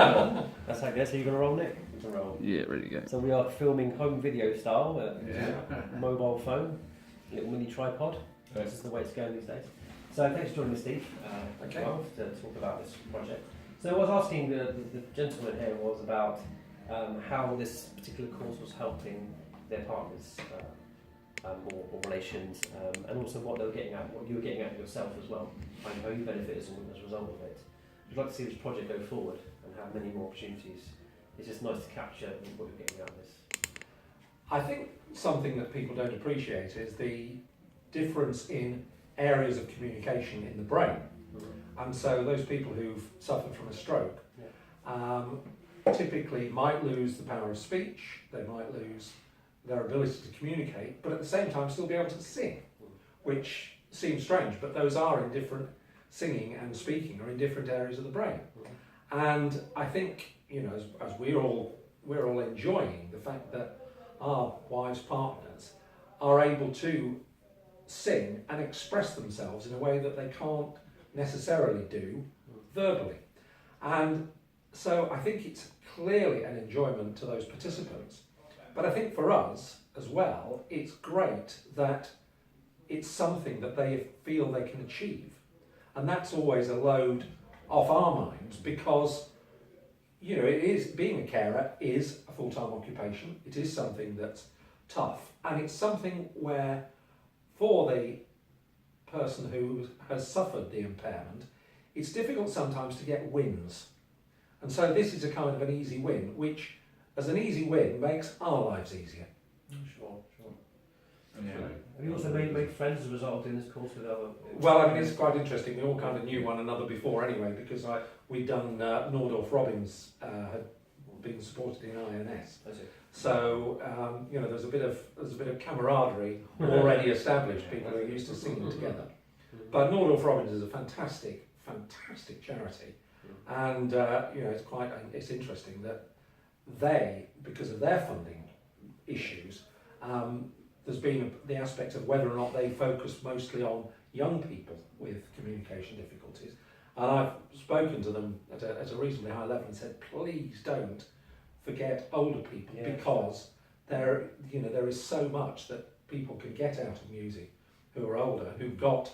That's how it goes. So you're going to roll, Nick? You can roll. Yeah, ready to go. So we are filming home video style, mobile phone, little mini tripod. Okay. This is the way it's going these days. So thanks for joining me, Steve, Okay. to talk about this project. So I was asking the gentleman here was about how this particular course was helping their partners or relations, and also what they were getting at, what you were getting at yourself as well, and how you benefit as a result of it. I'd like to see this project go forward and have many more opportunities. It's just nice to capture what you're getting out of this. I think something that people don't appreciate is the difference in areas of communication in the brain. And so those people who've suffered from a stroke typically might lose the power of speech, they might lose their ability to communicate, but at the same time still be able to sing, which seems strange, but those are in different, singing and speaking are in different areas of the brain. And I think, you know, as we're all enjoying the fact that our wives' partners are able to sing and express themselves in a way that they can't necessarily do verbally. And so I think it's clearly an enjoyment to those participants. But I think for us as well, it's great that it's something that they feel they can achieve. And that's always a load off our minds because, you know, it is, being a carer is a full-time occupation. It is something that's tough. And it's something where, for the person who has suffered the impairment, it's difficult sometimes to get wins. And so this is a kind of an easy win, which, as an easy win, makes our lives easier. Sure. Yeah. Have you also made friends as a result of doing this course with other? Well, I mean, it's quite interesting. We all kind of knew one another before anyway, because we'd done Nordorf Robbins had been supported in INS. So you know, there's a bit of camaraderie already established. People are used to singing together. But Nordorf Robbins is a fantastic charity, and you know, it's interesting that they, because of their funding issues, there's been the aspect of whether or not they focus mostly on young people with communication difficulties. And I've spoken to them at a reasonably high level and said, please don't forget older people, because there is so much that people can get out of music who are older, who've got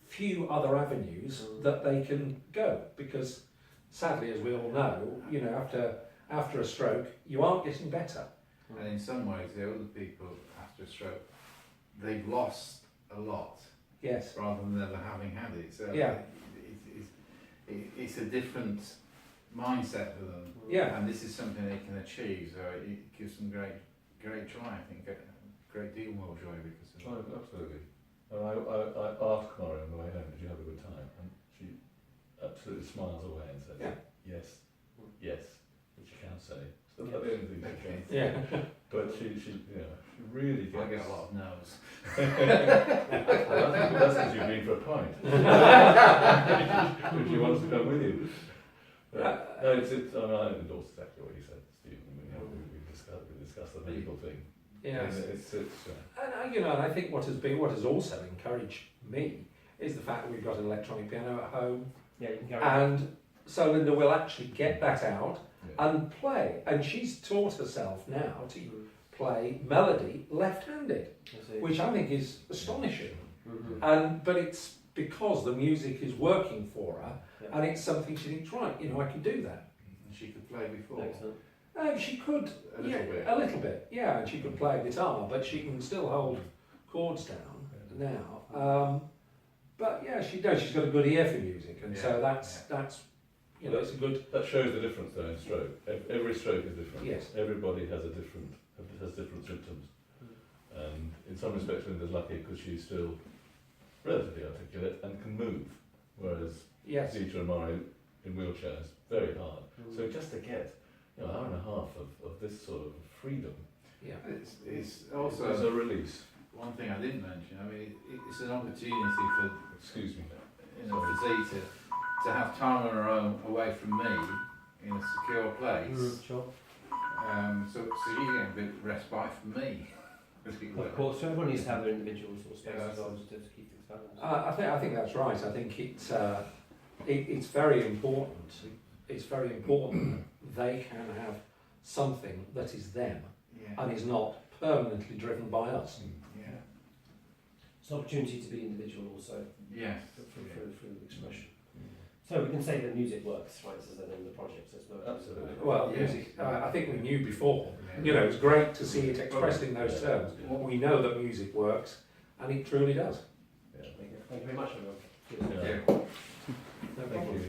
few other avenues that they can go, because sadly, as we all know, you know, after a stroke, you aren't getting better. And in some ways, the older people after a stroke, they've lost a lot. Yes. Rather than never having had it. So yeah. It's a different mindset for them. Yeah. And this is something they can achieve. So it gives them great joy. I think a great deal more joy because of Oh, absolutely. And I asked Clara on the way home, did you have a good time? And she absolutely smiles away and says, yes, which you can say. So that's the only thing she can say. Yeah. But she really gets... I get a lot of no's. Well, that's because you've been for a pint. If she wants to come with you. But, no, I endorse exactly what you said, Stephen. We discussed the medical thing. Yes. And and I think what has also encouraged me is the fact that we've got an electronic piano at home. Yeah, you can carry on. And so Linda will actually get that out and play. And she's taught herself now to play melody left-handed, which I think is astonishing. But it's because the music is working for her, and it's something she thinks, right, you know, I can do that. And she could play before. Excellent. She could, A little bit. a little bit, yeah, and she could play a guitar, but she can still hold chords down now. But yeah, she's got a good ear for music, and so that's you know, it's a good. That shows the difference though in stroke. Every stroke is different. Yes. Everybody has different symptoms. And in some respects, Linda's lucky because she's still relatively articulate and can move, whereas Zita and Mari in wheelchairs, very hard. So just to get an hour and a half of this sort of freedom, It's also it's a release. one thing I didn't mention. I mean, it's an opportunity for, Excuse me. for Zita to have time on her own away from me in a secure place. Sure. So you get a bit of respite from me. Of course, so everyone needs to have their individual sort of space as well, just to keep things balanced. I think that's right. I think it's very important it's very important that they can have something that is them Yeah. and is not permanently driven by us. Yeah. It's an opportunity to be individual also Yes. through expression. So we can say that music works, right, as the name of the project, so it's no Absolutely. Well, Yeah. music, I think we knew before. Yeah. You know, it's great to see it expressed in those terms. Yeah. We know that music works, and it truly does. Yeah. Thank you very much, everyone. Yeah. No Thank problem. you.